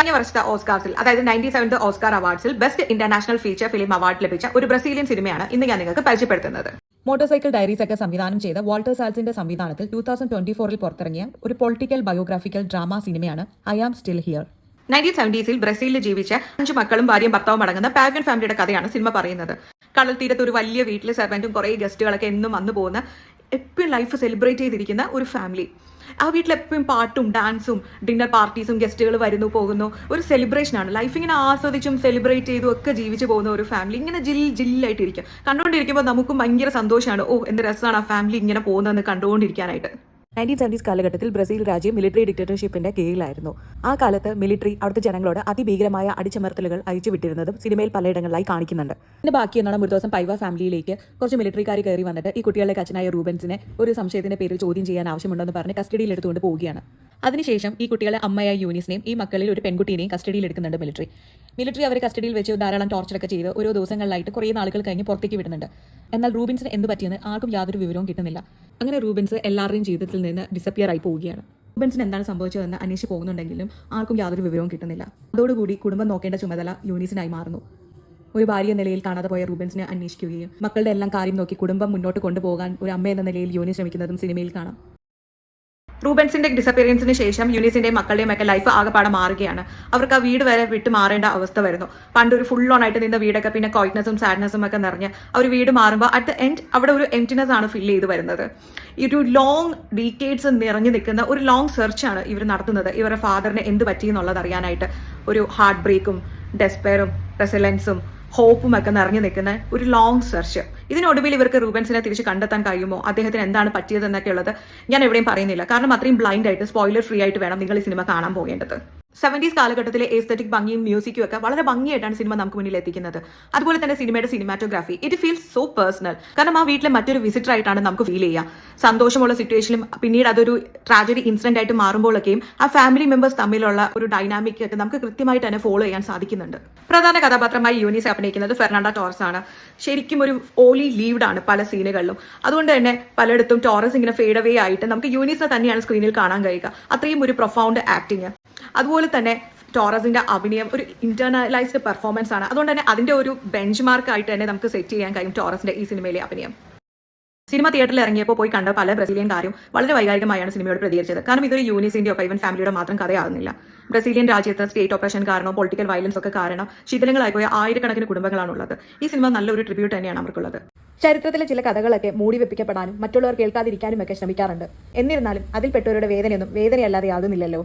കഴിഞ്ഞ വർഷത്തെ ഓസ്കാർസിൽ അതായത് 97th ഓസ്കാർ അവാർഡ്സിൽ best international feature film award ലഭിച്ച ഒരു ബ്രസീലിയൻ സിനിമയാണ് ഇന്ന് ഞാൻ നിങ്ങൾക്ക് പരിചയപ്പെടുത്തുന്നത്. മോട്ടോർസൈക്കിൾ ഡയറീസ് ഒക്കെ സംവിധാനം ചെയ്ത വാൾട്ടർ സാൽസിന്റെ സംവിധാനത്തിൽ 2024 പുറത്തിറങ്ങിയ ഒരു പൊളിറ്റിക്കൽ ബയോഗ്രാഫിക്കൽ ഡ്രാമ സിനിമയാണ് I am still here. 1970s ബ്രസീലിൽ ജീവിച്ച 5 മക്കളും ഭാര്യയും ഭർത്താവും അടങ്ങുന്ന പാവിയൻ ഫാമിലിയുടെ കഥയാണ് സിനിമ പറയുന്നത്. കടൽ തീരത്ത് ഒരു വലിയ വീട്ടിലെ സെർവന്റും കുറേ ഗസ്റ്റുകളൊക്കെ എന്നും വന്നു പോകുന്ന എപ്പോഴും ലൈഫ് സെലിബ്രേറ്റ് ചെയ്തിരിക്കുന്ന ഒരു ഫാമിലി. ആ വീട്ടിൽ എപ്പോഴും പാട്ടും ഡാൻസും ഡിന്നർ പാർട്ടീസും ഗസ്റ്റുകൾ വരുന്നു പോകുന്നു, ഒരു സെലിബ്രേഷനാണ്. ലൈഫ് ഇങ്ങനെ ആസ്വദിച്ചും സെലിബ്രേറ്റ് ചെയ്തും ഒക്കെ ജീവിച്ചു പോകുന്ന ഒരു ഫാമിലി ഇങ്ങനെ ജില്ലായിട്ടിരിക്കും. കണ്ടുകൊണ്ടിരിക്കുമ്പോൾ നമുക്കും ഭയങ്കര സന്തോഷമാണ്. എന്ത് രസമാണ് ആ ഫാമിലി ഇങ്ങനെ പോകുന്നതെന്ന് കണ്ടുകൊണ്ടിരിക്കാനായിട്ട്. 1970s കാലഘട്ടത്തിൽ ബ്രസീൽ രാജ്യം മിലിറ്ററി ഡിക്റ്റേറ്റർഷിപ്പിന്റെ കീഴിലായിരുന്നു. ആ കാലത്ത് മിലിറ്ററി അവിടുത്തെ ജനങ്ങളോട് അതിഭീകരമായ അടിച്ചമർത്തലുകൾ അയച്ചുവിട്ടിരുന്നതും സിനിമയിൽ പലയിടങ്ങളിലായി കാണിക്കുന്നുണ്ട്. ഇതിന് ബാക്കി എന്നാണ് ഒരു ദിവസം പൈവ ഫാമിലിയിലേക്ക് കുറച്ച് മിലിറ്ററിക്കാർ കയറി വന്നിട്ട് ഈ കുട്ടികളുടെ അച്ഛനായ റൂബൻസിനെ ഒരു സംശയത്തിന്റെ പേരിൽ ചോദ്യം ചെയ്യാൻ ആവശ്യമുണ്ടെന്ന് പറഞ്ഞ് കസ്റ്റഡിയിൽ എടുത്തുകൊണ്ട് പോവുകയാണ്. അതിനുശേഷം ഈ കുട്ടികളെ അമ്മയായ യൂനിസിനെയും ഈ മക്കളിൽ ഒരു പെൺകുട്ടീനെയും കസ്റ്റഡിയിൽ എടുക്കുന്നുണ്ട് മിലിറ്ററി അവരെ കസ്റ്റഡിയിൽ വെച്ച് ധാരാളം ടോർച്ചറൊക്കെ ചെയ്ത് ഓരോ ദിവസങ്ങളിലായിട്ട് കുറേ നാളുകൾ കഴിഞ്ഞ് പുറത്തേക്ക് വിടുന്നുണ്ട്. എന്നാൽ റൂബൻസിന് എന്ത് പറ്റിയെന്ന് ആർക്കും യാതൊരു വിവരവും കിട്ടുന്നില്ല. അങ്ങനെ റൂബൻസ് എല്ലാവരുടെയും ജീവിതത്തിൽ നിന്ന് ഡിസപ്പിയർ ആയി പോവുകയാണ്. റൂബൻസിന് എന്താണ് സംഭവിച്ചതെന്ന് അന്വേഷിച്ച് പോകുന്നുണ്ടെങ്കിലും ആർക്കും യാതൊരു വിവരവും കിട്ടുന്നില്ല. അതോടുകൂടി കുടുംബം നോക്കേണ്ട ചുമതല യൂനിസിനായി മാറുന്നു. ഒരു ഭാര്യ നിലയിൽ കാണാതെ പോയ റൂബൻസിനെ അന്വേഷിക്കുകയും മക്കളുടെ എല്ലാം കാര്യം നോക്കി കുടുംബം മുന്നോട്ട് കൊണ്ടുപോകാൻ ഒരു അമ്മ എന്ന നിലയിൽ യൂനി ശ്രമിക്കുന്നതും സിനിമയിൽ കാണാം. റൂബൻസിന്റെ ഡിസപ്പിയറൻസിന് ശേഷം യൂനിസിന്റെയും മക്കളുടെയും ഒക്കെ ലൈഫ് ആകെപ്പാടെ മാറുകയാണ്. അവർക്ക് ആ വീട് വരെ വിട്ട് മാറേണ്ട അവസ്ഥ വരുന്നു. പണ്ട് ഒരു ഫുൾ ഓൺ ആയിട്ട് നിന്ന വീടൊക്കെ പിന്നെ കോയിറ്റ്നസും സാഡ്നെസ്സും ഒക്കെ നിറഞ്ഞ് ആ ഒരു വീട് മാറുമ്പോൾ അറ്റ് ദ എൻഡ് അവിടെ ഒരു എംപ്റ്റിനെസ് ആണ് ഫിൽ ചെയ്ത് വരുന്നത്. ഈ ഒരു ലോങ് ഡീക്കേഡ്സ് നിറഞ്ഞു നിൽക്കുന്ന ഒരു ലോങ് സെർച്ചാണ് ഇവർ നടത്തുന്നത്. ഇവരുടെ ഫാദറിന് എന്ത് പറ്റിയെന്നുള്ളത് അറിയാനായിട്ട് ഒരു ഹാർട്ട് ബ്രേക്കും ഡെസ്പെയറും റെസിലൻസും ഹോപ്പും ഒക്കെ നിറഞ്ഞു നിൽക്കുന്ന ഒരു ലോങ് സെർച്ച്. ഇതിനൊടുവിൽ ഇവർക്ക് റൂബൻസിനെ തിരിച്ച് കണ്ടെത്താൻ കഴിയുമോ, അദ്ദേഹത്തിന് എന്താണ് പറ്റിയതെന്നൊക്കെ ഉള്ളത് ഞാൻ എവിടെയും പറയുന്നില്ല. കാരണം അത്രയും ബ്ലൈൻഡ് ആയിട്ട് സ്പോയിലർ ഫ്രീ ആയിട്ട് വേണം നിങ്ങൾ ഈ സിനിമ കാണാൻ പോകേണ്ടത്. 70s കാലഘട്ടത്തിലെ എസ്തെറ്റിക് ഭംഗിയും മ്യൂസിക്കും ഒക്കെ വളരെ ഭംഗിയായിട്ടാണ് സിനിമ നമുക്ക് മുന്നിൽ എത്തിക്കുന്നത്. അതുപോലെ തന്നെ സിനിമയുടെ cinematography it feels so personal. കാരണം ആ വീട്ടിലെ മറ്റൊരു വിസിറ്റർ ആയിട്ടാണ് നമുക്ക് ഫീൽ ചെയ്യുക. സന്തോഷമുള്ള സിറ്റുവേഷനും പിന്നീട് അതൊരു ട്രാജഡി ഇൻസിഡന്റ് ആയിട്ട് മാറുമ്പോഴൊക്കെയും ആ ഫാമിലി മെമ്പേഴ്സ് തമ്മിലുള്ള ഒരു ഡൈനാമിക് ഒക്കെ നമുക്ക് കൃത്യമായിട്ട് തന്നെ ഫോളോ ചെയ്യാൻ സാധിക്കുന്നുണ്ട്. പ്രധാന കഥാപാത്രമായി യൂനിസ് അഭിനയിക്കുന്നത് ഫെർണാണ്ടോ ടോറസ് ആണ്. ശരിക്കും ഒരു ഓലി ലീവ്ഡ് ആണ് പല സീനുകളിലും. അതുകൊണ്ട് തന്നെ പലയിടത്തും ടോറസ് ഇങ്ങനെ ഫേഡ് അവേ ആയിട്ട് നമുക്ക് യൂനിസിനെ തന്നെയാണ് സ്ക്രീനിൽ കാണാൻ കഴിയുക. അത്രയും ഒരു പ്രൊഫൗണ്ട് ആക്ടിങ്. അതുപോലെ തന്നെ ടോറസിന്റെ അഭിനയം ഒരു ഇന്റർണലൈസ്ഡ് പെർഫോമൻസ് ആണ്. അതുകൊണ്ട് തന്നെ അതിന്റെ ഒരു ബെഞ്ച് മാർക്ക് ആയിട്ട് തന്നെ നമുക്ക് സെറ്റ് ചെയ്യാൻ കഴിയും ടോറസിന്റെ ഈ സിനിമയിലെ അഭിനയം. സിനിമ തിയേറ്ററിൽ ഇറങ്ങിയപ്പോൾ പോയി കണ്ട പല ബ്രസീലിയൻകാരും വളരെ വൈകാരികമായാണ് സിനിമയോട് പ്രതികരിച്ചത്. കാരണം ഇതൊരു യൂനിസിന്റെയോ പൈവൻ ഫാമിലിയുടെ മാത്രം കഥയാകുന്നില്ല. ബ്രസീലിയൻ രാജ്യത്ത് സ്റ്റേറ്റ് ഓപ്പറേഷൻ കാരണോ പൊളിറ്റിക്കൽ വയലൻസ് ഒക്കെ കാരണം ശിഥിലങ്ങളായി പോയ ആയിരക്കണക്കിന് കുടുംബങ്ങളാണുള്ളത്. ഈ സിനിമ നല്ലൊരു ട്രിബ്യൂട്ട് തന്നെയാണ് അവർക്കുള്ളത്. ചരിത്രത്തിലെ ചില കഥകളൊക്കെ മൂടി വെപ്പിക്കപ്പെടാനും മറ്റുള്ളവർ കേൾക്കാതിരിക്കാനും ഒക്കെ ശ്രമിക്കാറുണ്ട്. എന്നിരുന്നാലും അതിൽപ്പെട്ടവരുടെ വേദനയൊന്നും വേദനയല്ലാതെ ആകുന്നില്ലല്ലോ.